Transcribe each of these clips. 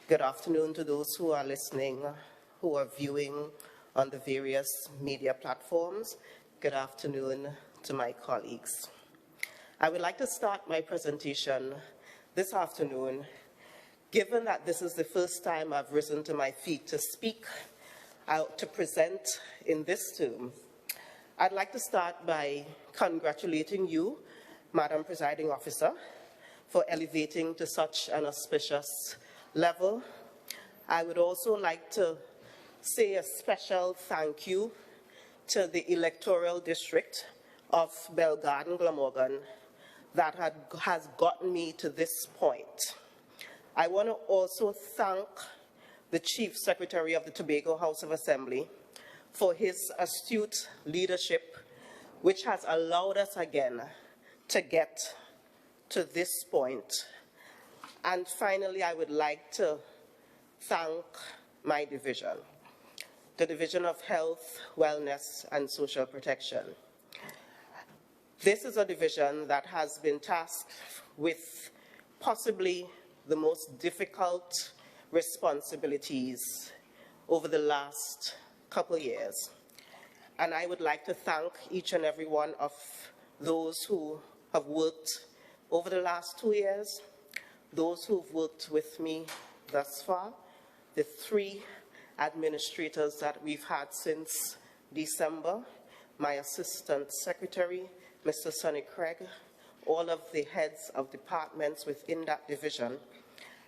Good afternoon to those who are listening, who are viewing on the various media platforms. Good afternoon to my colleagues. I would like to start my presentation this afternoon, given that this is the first time I've risen to my feet to speak, to present in this term. I'd like to start by congratulating you, Madam Presiding Officer, for elevating to such an auspicious level. I would also like to say a special thank you to the electoral district of Belgarden Glamorgan that has gotten me to this point. I want to also thank the Chief Secretary of the Tobago House of Assembly for his astute leadership, which has allowed us again to get to this point. And finally, I would like to thank my division, the Division of Health, Wellness, and Social Protection. This is a division that has been tasked with possibly the most difficult responsibilities over the last couple years. And I would like to thank each and every one of those who have worked over the last 2 years, those who've worked with me thus far, the 3 administrators that we've had since December, my Assistant Secretary, Mr. Sonny Craig, all of the heads of departments within that division,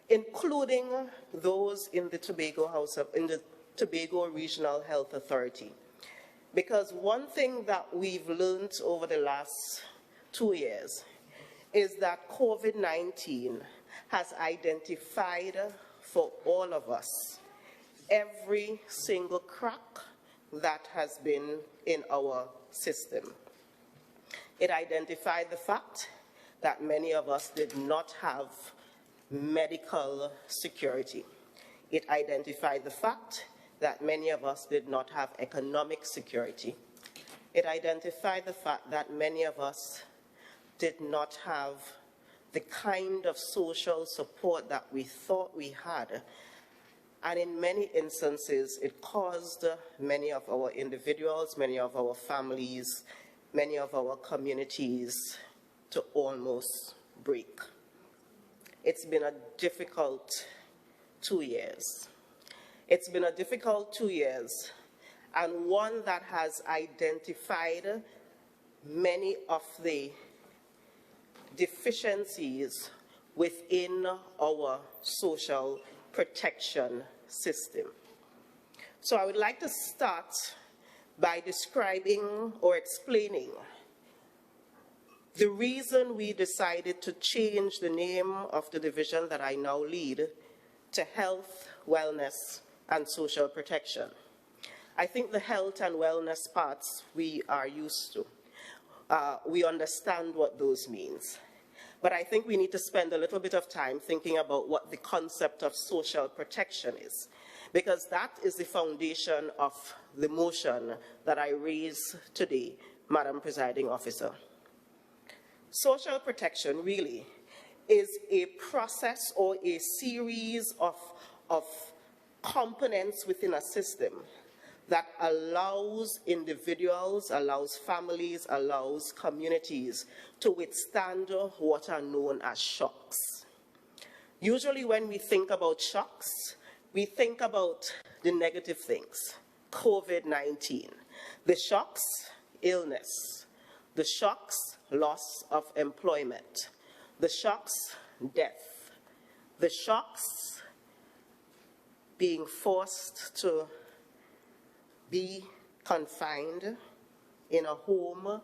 including those in the Tobago Regional Health Authority. Because one thing that we've learned over the last 2 years is that COVID-19 has identified for all of us every single crack that has been in our system. It identified the fact that many of us did not have medical security. It identified the fact that many of us did not have economic security. It identified the fact that many of us did not have the kind of social support that we thought we had. And in many instances, it caused many of our individuals, many of our families, many of our communities to almost break. It's been a difficult 2 years. It's been a difficult 2 years, and one that has identified many of the deficiencies within our social protection system. So I would like to start by describing or explaining the reason we decided to change the name of the division that I now lead to Health, Wellness, and Social Protection. I think the health and wellness parts we are used to. We understand what those means. But I think we need to spend a little bit of time thinking about what the concept of social protection is, because that is the foundation of the motion that I raise today, Madam Presiding Officer. Social protection really is a process or a series of components within a system that allows individuals, allows families, allows communities to withstand what are known as shocks. Usually when we think about shocks, we think about the negative things. COVID-19. The shocks, illness. The shocks, loss of employment. The shocks, death. The shocks, being forced to be confined in a home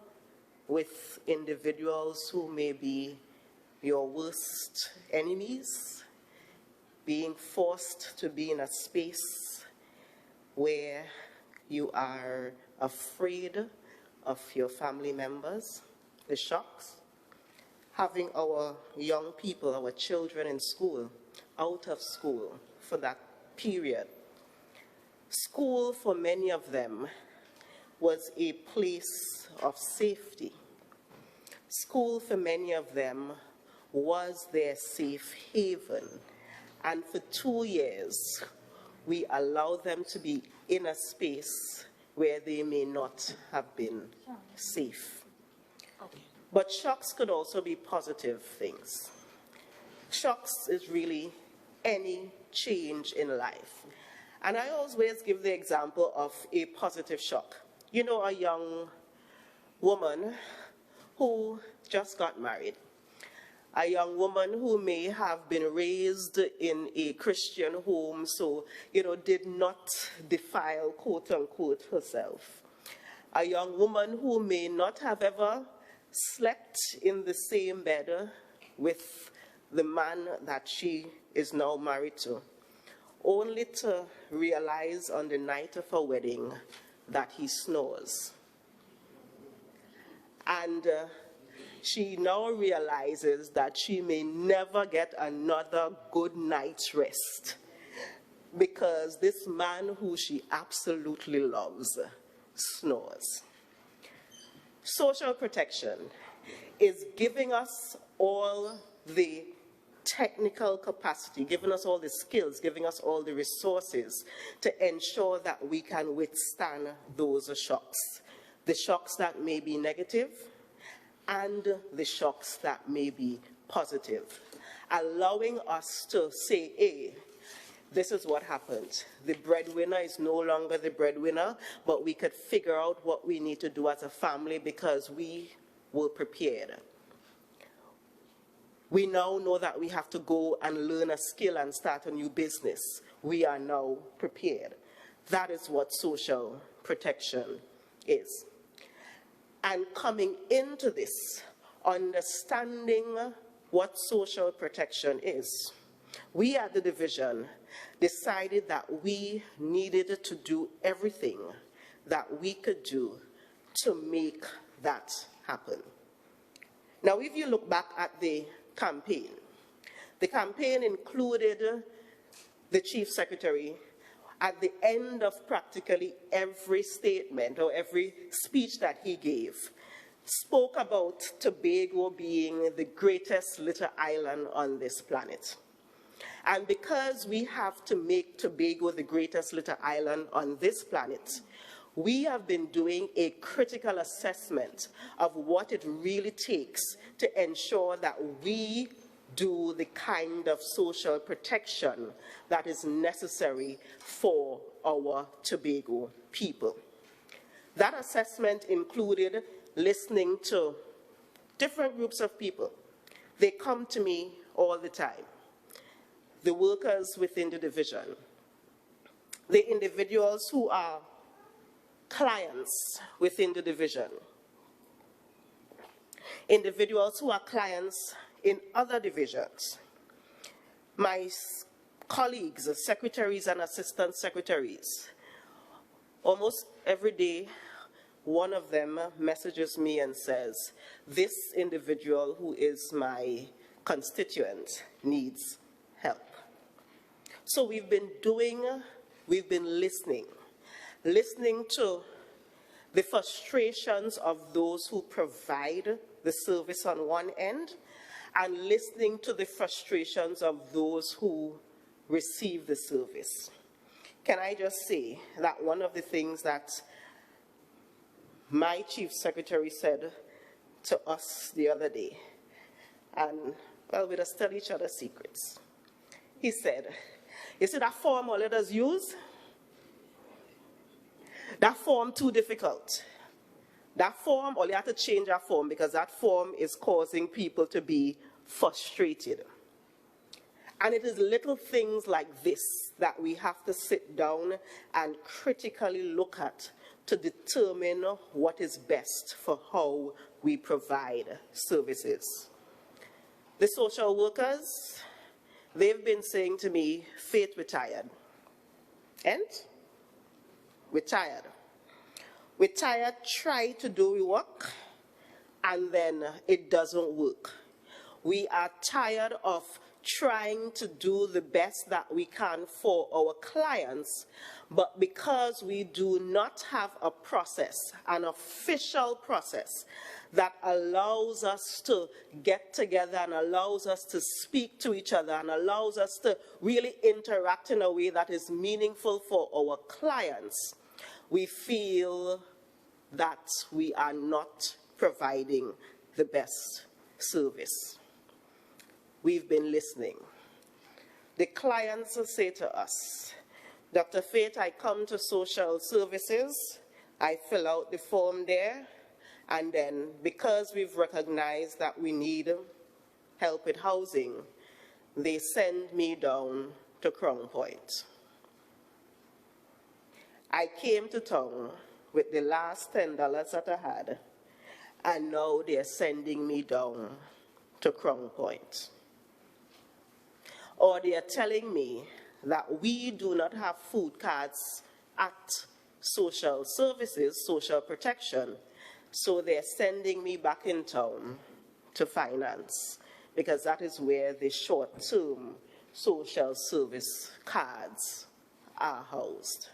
with individuals who may be your worst enemies, being forced to be in a space where you are afraid of your family members, the shocks, having our young people, our children in school, out of school for that period. School, for many of them, was a place of safety. School, for many of them, was their safe haven. And for 2 years, we allow them to be in a space where they may not have been safe. But shocks could also be positive things. Shocks is really any change in life. And I always give the example of a positive shock. You know, a young woman who just got married, a young woman who may have been raised in a Christian home, so, did not defile, quote unquote, herself. A young woman who may not have ever slept in the same bed with the man that she is now married to, only to realize on the night of her wedding that he snores. And she now realizes that she may never get another good night's rest because this man who she absolutely loves snores. Social protection is giving us all the technical capacity, giving us all the skills, giving us all the resources to ensure that we can withstand those shocks. The shocks that may be negative and the shocks that may be positive. Allowing us to say, hey, this is what happened. The breadwinner is no longer the breadwinner, but we could figure out what we need to do as a family because we were prepared. We now know that we have to go and learn a skill and start a new business. We are now prepared. That is what social protection is. And coming into this, understanding what social protection is, we at the division decided that we needed to do everything that we could do to make that happen. Now, if you look back at the campaign included the Chief Secretary at the end of practically every statement or every speech that he gave, spoke about Tobago being the greatest little island on this planet. And because we have to make Tobago the greatest little island on this planet, we have been doing a critical assessment of what it really takes to ensure that we do the kind of social protection that is necessary for our Tobago people. That assessment included listening to different groups of people. They come to me all the time. The workers within the division, the individuals who are clients within the division, individuals who are clients in other divisions, my colleagues, secretaries and assistant secretaries. Almost every day, one of them messages me and says, this individual who is my constituent needs help. So we've been listening to the frustrations of those who provide the service on one end and listening to the frustrations of those who receive the service. Can I just say that one of the things that my Chief Secretary said to us the other day, and well, we just tell each other secrets. He said, you see that form all let us use? That form too difficult. That form, or you have to change that form because that form is causing people to be frustrated. And it is little things like this that we have to sit down and critically look at to determine what is best for how we provide services. The social workers, they've been saying to me, Faith, we're tired. And we're tired. We're tired, try to do the work, and then it doesn't work. We are tired of trying to do the best that we can for our clients, but because we do not have a process, an official process, that allows us to get together and allows us to speak to each other and allows us to really interact in a way that is meaningful for our clients, we feel that we are not providing the best service. We've been listening. The clients say to us, Dr. Faith, I come to social services, I fill out the form there, and then because we've recognized that we need help with housing, they send me down to Crown Point. I came to town with the last $10 that I had, and now they're sending me down to Crown Point. Or they are telling me that we do not have food cards at social services, social protection, so they're sending me back in town to finance, because that is where the short-term social service cards are housed.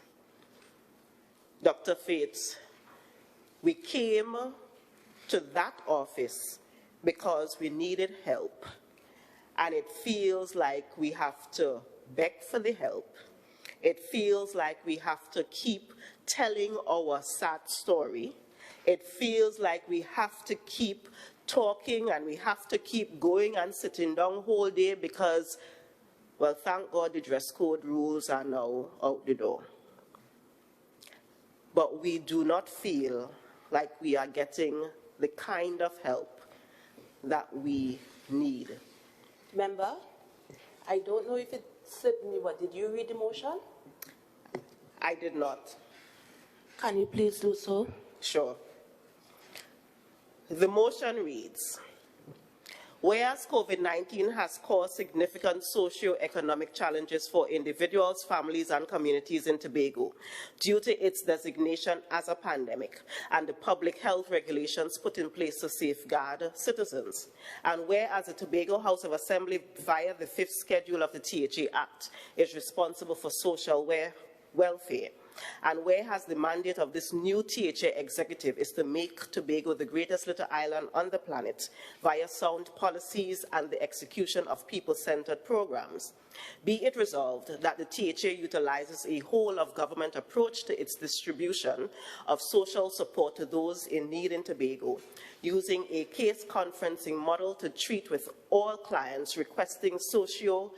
Dr. Faith, we came to that office because we needed help, and it feels like we have to beg for the help. It feels like we have to keep telling our sad story. It feels like we have to keep talking and we have to keep going and sitting down whole day because, well, thank God the dress code rules are now out the door. But we do not feel like we are getting the kind of help that we need. Member, I don't know if it slipped me, but did you read the motion? I did not. Can you please do so? Sure. The motion reads, whereas COVID-19 has caused significant socio-economic challenges for individuals, families, and communities in Tobago due to its designation as a pandemic and the public health regulations put in place to safeguard citizens, and whereas the Tobago House of Assembly, via the 5th schedule of the THA Act, is responsible for social welfare, and whereas the mandate of this new THA executive is to make Tobago the greatest little island on the planet via sound policies and the execution of people-centered programs, be it resolved that the THA utilizes a whole-of-government approach to its distribution of social support to those in need in Tobago, using a case conferencing model to treat with all clients requesting psychosocial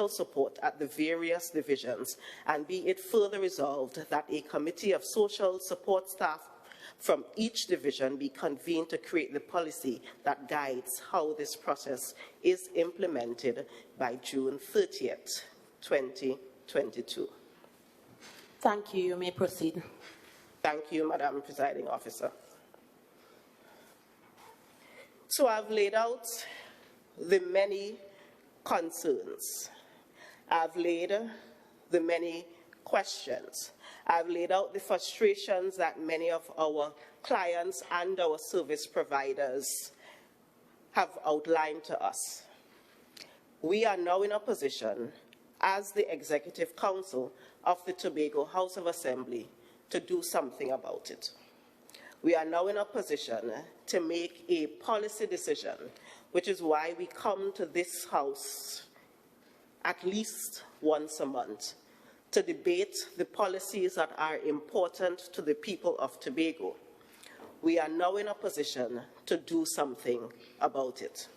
support at the various divisions, and be it further resolved that a committee of social support staff from each division be convened to create the policy that guides how this process is implemented by June 30th, 2022. Thank you. You may proceed. Thank you, Madam Presiding Officer. So I've laid out the many concerns. I've laid the many questions. I've laid out the frustrations that many of our clients and our service providers have outlined to us. We are now in a position as the Executive Council of the Tobago House of Assembly to do something about it. We are now in a position to make a policy decision, which is why we come to this House at least once a month to debate the policies that are important to the people of Tobago. We are now in a position to do something about it.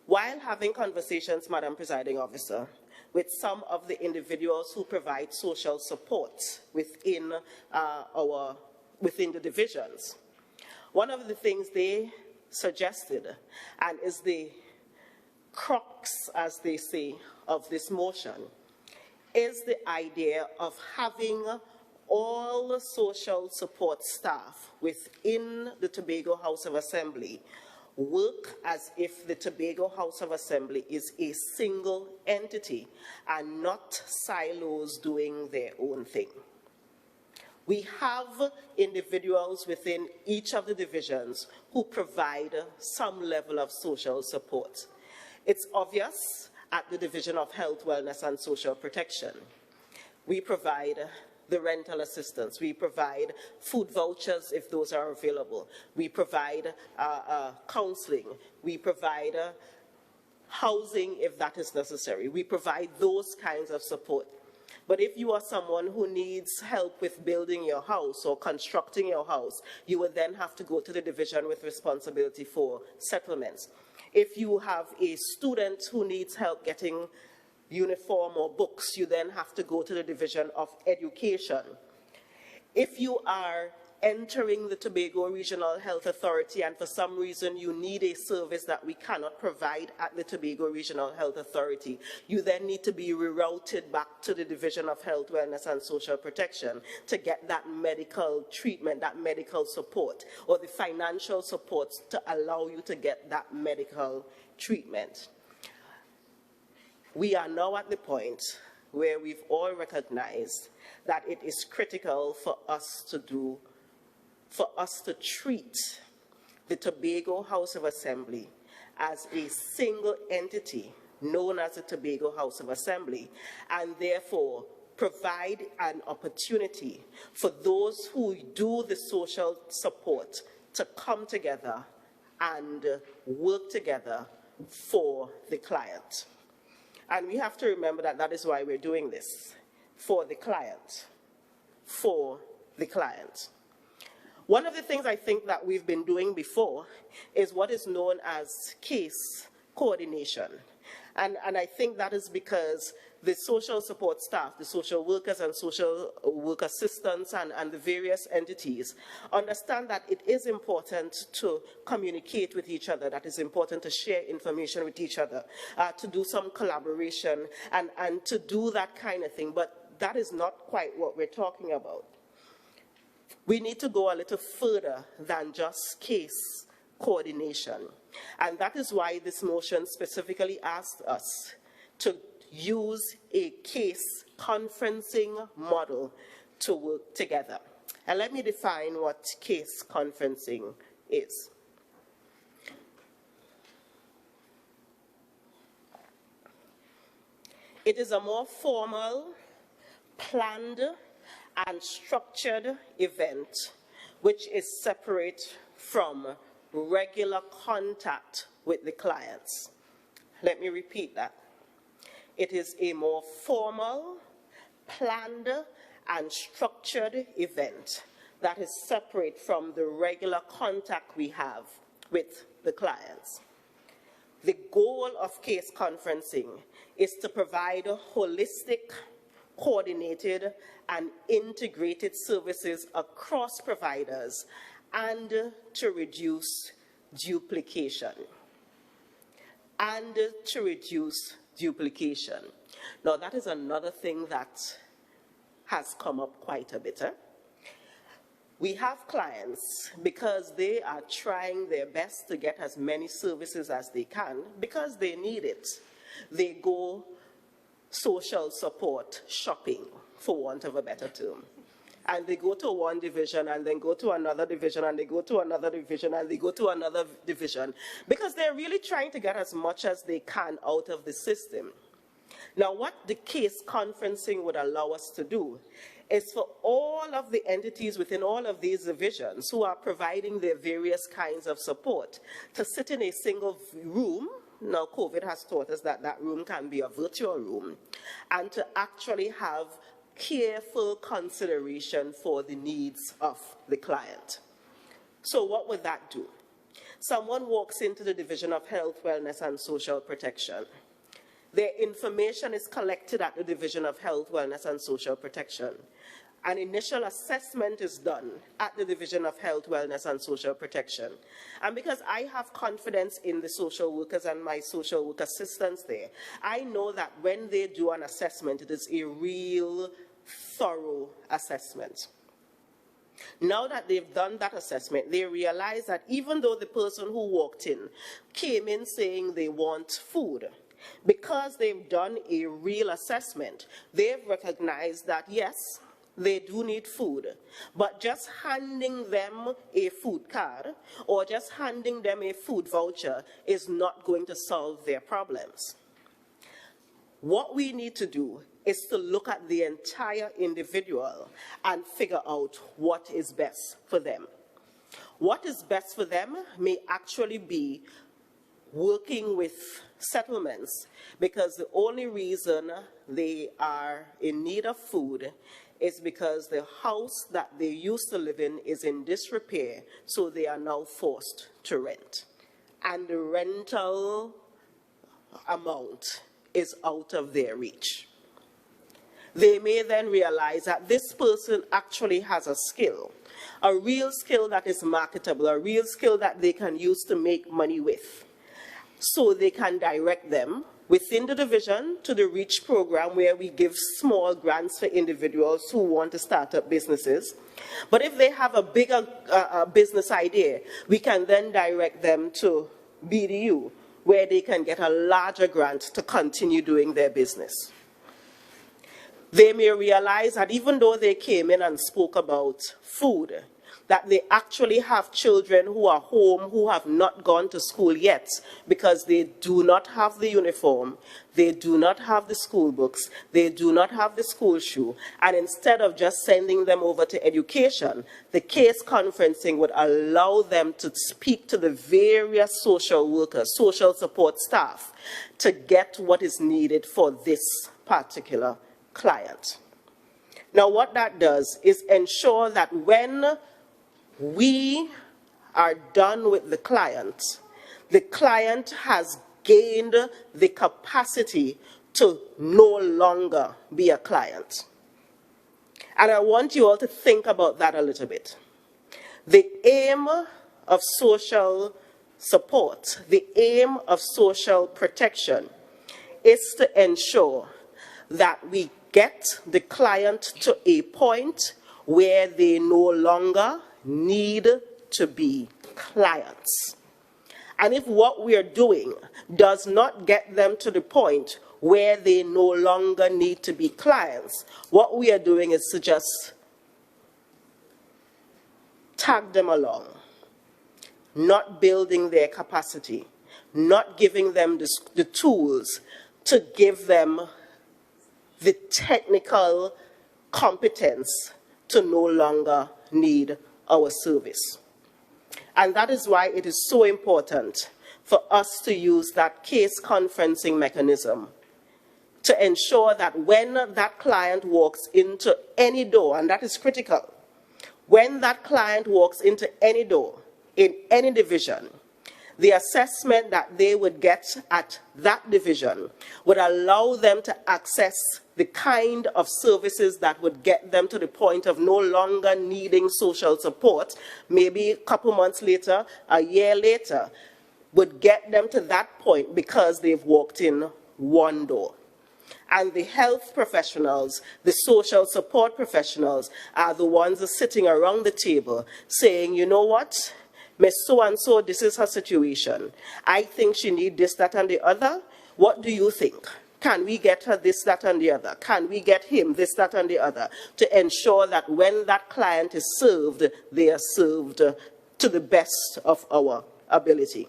While having conversations, Madam Presiding Officer, with some of the individuals who provide social support within the divisions, one of the things they suggested, and is the crux, as they say, of this motion, is the idea of having all the social support staff within the Tobago House of Assembly work as if the Tobago House of Assembly is a single entity and not silos doing their own thing. We have individuals within each of the divisions who provide some level of social support. It's obvious at the Division of Health, Wellness and Social Protection. We provide the rental assistance. We provide food vouchers if those are available. We provide counseling. We provide housing if that is necessary. We provide those kinds of support. But if you are someone who needs help with building your house or constructing your house, you would then have to go to the division with responsibility for settlements. If you have a student who needs help getting uniform or books, you then have to go to the Division of Education. If you are entering the Tobago Regional Health Authority and for some reason you need a service that we cannot provide at the Tobago Regional Health Authority, you then need to be rerouted back to the Division of Health, Wellness and Social Protection to get that medical treatment, that medical support, or the financial support to allow you to get that medical treatment. We are now at the point where we've all recognized that it is critical for us to treat the Tobago House of Assembly as a single entity known as the Tobago House of Assembly, and therefore provide an opportunity for those who do the social support to come together and work together for the client. And we have to remember that that is why we're doing this, for the client, for the client. One of the things I think that we've been doing before is what is known as case coordination. And I think that is because the social support staff, the social workers and social work assistants and the various entities understand that it is important to communicate with each other, that it's important to share information with each other, to do some collaboration and to do that kind of thing. But that is not quite what we're talking about. We need to go a little further than just case coordination. And that is why this motion specifically asked us to use a case conferencing model to work together. And let me define what case conferencing is. It is a more formal, planned, and structured event which is separate from regular contact with the clients. Let me repeat that. It is a more formal, planned, and structured event that is separate from the regular contact we have with the clients. The goal of case conferencing is to provide holistic, coordinated, and integrated services across providers and to reduce duplication. Now, that is another thing that has come up quite a bit. We have clients, because they are trying their best to get as many services as they can, because they need it. They go social support shopping, for want of a better term. And they go to one division and then go to another division and they go to another division and they go to another division because they're really trying to get as much as they can out of the system. Now, what the case conferencing would allow us to do is for all of the entities within all of these divisions who are providing their various kinds of support to sit in a single room. Now, COVID has taught us that that room can be a virtual room, and to actually have careful consideration for the needs of the client. So what would that do? Someone walks into the Division of Health, Wellness and Social Protection. Their information is collected at the Division of Health, Wellness and Social Protection. An initial assessment is done at the Division of Health, Wellness and Social Protection. And because I have confidence in the social workers and my social work assistants there, I know that when they do an assessment, it is a real thorough assessment. Now that they've done that assessment, they realize that even though the person who walked in came in saying they want food, because they've done a real assessment, they've recognized that, yes, they do need food. But just handing them a food card or just handing them a food voucher is not going to solve their problems. What we need to do is to look at the entire individual and figure out what is best for them. What is best for them may actually be working with settlements, because the only reason they are in need of food is because the house that they used to live in is in disrepair, so they are now forced to rent. And the rental amount is out of their reach. They may then realize that this person actually has a skill, a real skill that is marketable, a real skill that they can use to make money with. So they can direct them within the division to the REACH program, where we give small grants for individuals who want to start up businesses. But if they have a bigger business idea, we can then direct them to BDU, where they can get a larger grant to continue doing their business. They may realize that even though they came in and spoke about food, that they actually have children who are home who have not gone to school yet because they do not have the uniform, they do not have the school books, they do not have the school shoe. And instead of just sending them over to education, the case conferencing would allow them to speak to the various social workers, social support staff, to get what is needed for this particular client. Now, what that does is ensure that when we are done with the client has gained the capacity to no longer be a client. And I want you all to think about that a little bit. The aim of social support, the aim of social protection, is to ensure that we get the client to a point where they no longer need to be clients. And if what we are doing does not get them to the point where they no longer need to be clients, what we are doing is to just tag them along, not building their capacity, not giving them the tools to give them the technical competence to no longer need our service. And that is why it is so important for us to use that case conferencing mechanism to ensure that when that client walks into any door, and that is critical, when that client walks into any door in any division, the assessment that they would get at that division would allow them to access the kind of services that would get them to the point of no longer needing social support, maybe a couple months later, a year later, would get them to that point because they've walked in one door. And the health professionals, the social support professionals, are the ones sitting around the table saying, you know what? Miss so-and-so, this is her situation. I think she needs this, that, and the other. What do you think? Can we get her this, that, and the other? Can we get him this, that, and the other? To ensure that when that client is served, they are served to the best of our ability.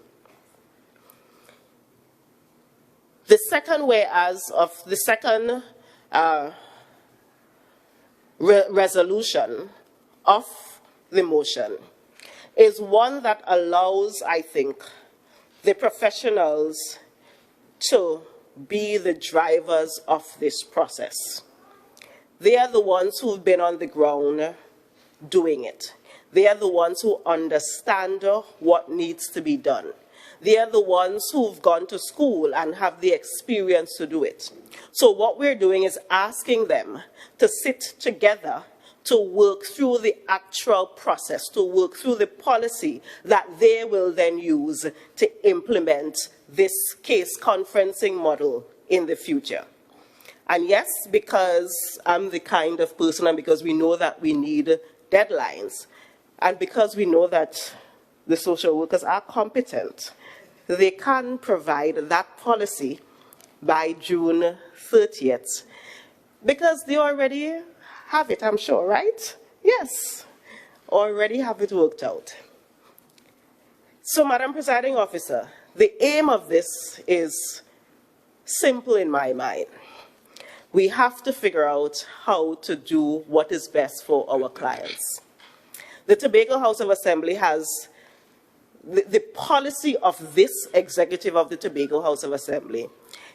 The second whereas of the second resolution of the motion is one that allows, I think, the professionals to be the drivers of this process. They are the ones who've been on the ground doing it. They are the ones who understand what needs to be done. They are the ones who've gone to school and have the experience to do it. So what we're doing is asking them to sit together to work through the actual process, to work through the policy that they will then use to implement this case conferencing model in the future. And yes, because I'm the kind of person, and because we know that we need deadlines, and because we know that the social workers are competent, they can provide that policy by June 30th, because they already have it, I'm sure, right? Yes, already have it worked out. So, Madam Presiding Officer, the aim of this is simple in my mind. We have to figure out how to do what is best for our clients. The Tobago House of Assembly has the policy of this executive of the Tobago House of Assembly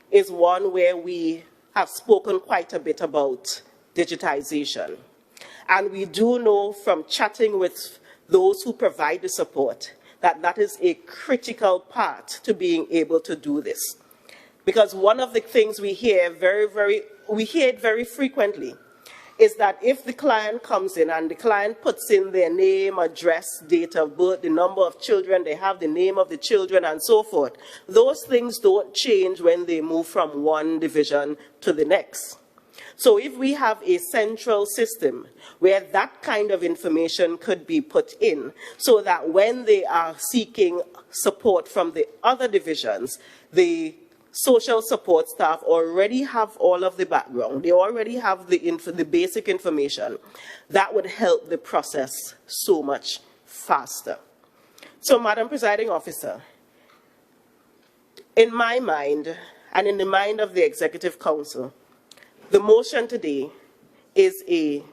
is one where we have spoken quite a bit about digitization. And we do know from chatting with those who provide the support that that is a critical part to being able to do this. Because one of the things we hear very frequently is that if the client comes in and the client puts in their name, address, date of birth, the number of children, they have the name of the children and so forth, those things don't change when they move from one division to the next. So if we have a central system where that kind of information could be put in so that when they are seeking support from the other divisions, the social support staff already have all of the background. They already have the basic information. That would help the process so much faster. So, Madam Presiding Officer, in my mind and in the mind of the Executive Council, the motion today is a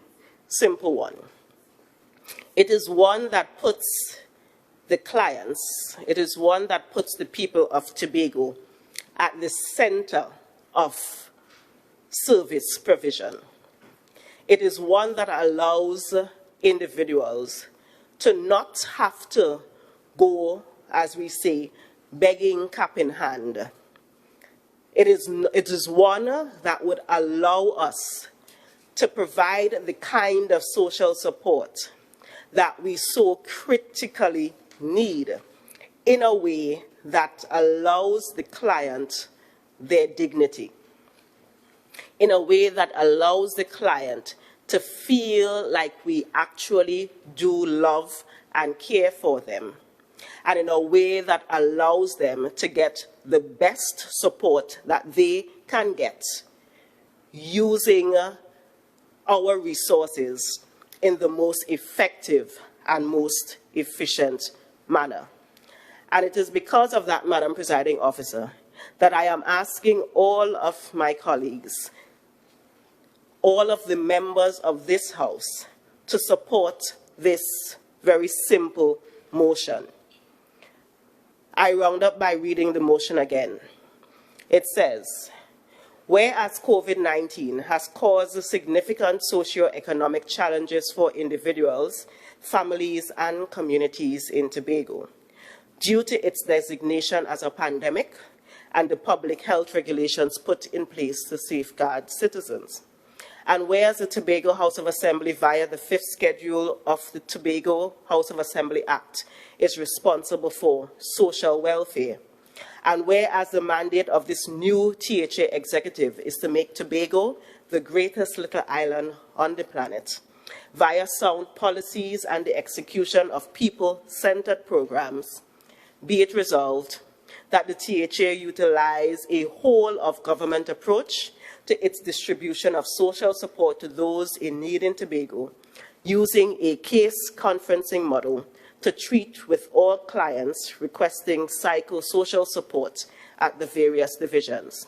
simple one. It is one that puts the clients, it is one that puts the people of Tobago at the center of service provision. It is one that allows individuals to not have to go, as we say, begging cap in hand. It is one that would allow us to provide the kind of social support that we so critically need in a way that allows the client their dignity, in a way that allows the client to feel like we actually do love and care for them, and in a way that allows them to get the best support that they can get using our resources in the most effective and most efficient manner. And it is because of that, Madam Presiding Officer, that I am asking all of my colleagues, all of the members of this House, to support this very simple motion. I round up by reading the motion again. It says, whereas COVID-19 has caused significant socio-economic challenges for individuals, families, and communities in Tobago, due to its designation as a pandemic and the public health regulations put in place to safeguard citizens. And whereas the Tobago House of Assembly, via the 5th schedule of the Tobago House of Assembly Act, is responsible for social welfare. And whereas the mandate of this new THA executive is to make Tobago the greatest little island on the planet, via sound policies and the execution of people-centered programs, be it resolved that the THA utilize a whole-of-government approach to its distribution of social support to those in need in Tobago, using a case conferencing model to treat with all clients requesting psychosocial support at the various divisions.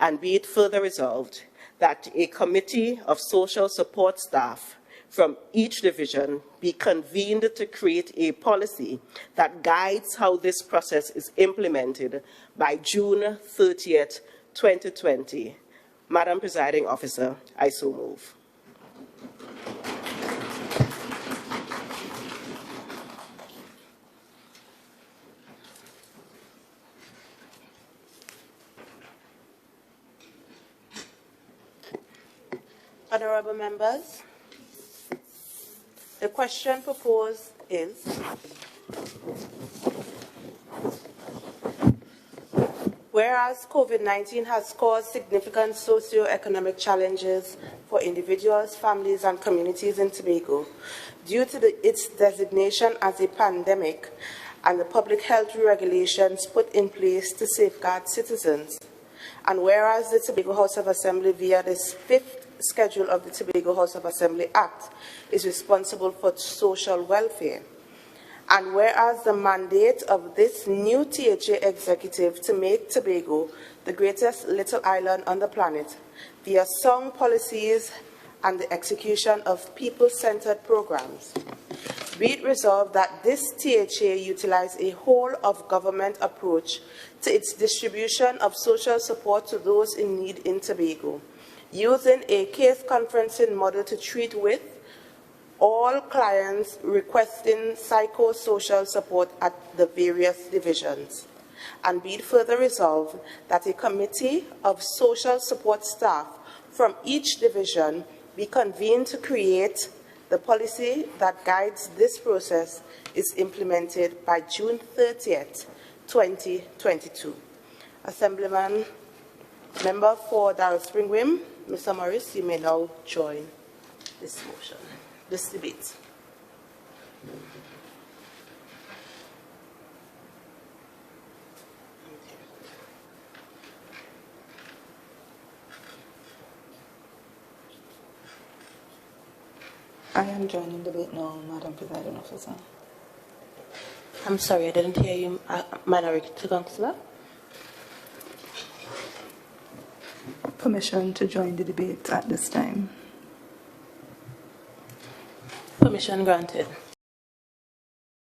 And be it further resolved that a committee of social support staff from each division be convened to create a policy that guides how this process is implemented by June 30th, 2020. Madam Presiding Officer, I so move. Honourable members, the question proposed is whereas COVID-19 has caused significant socio-economic challenges for individuals, families, and communities in Tobago due to its designation as a pandemic and the public health regulations put in place to safeguard citizens, And whereas the Tobago House of Assembly, via this 5th schedule of the Tobago House of Assembly Act, is responsible for social welfare. And whereas the mandate of this new THA executive to make Tobago the greatest little island on the planet via sound policies and the execution of people-centered programs, be it resolved that this THA utilize a whole-of-government approach to its distribution of social support to those in need in Tobago, using a case conferencing model to treat with all clients requesting psychosocial support at the various divisions. And be it further resolved that a committee of social support staff from each division be convened to create the policy that guides this process is implemented by June 30th, 2022. Assemblyman, Member for Darrell Spring-Wim, Mr. Morris, you may now join this motion, this debate. I am joining debate now, Madam Presiding Officer. I'm sorry, I didn't hear you, Minority Councillor. Permission to join the debate at this time. Permission granted.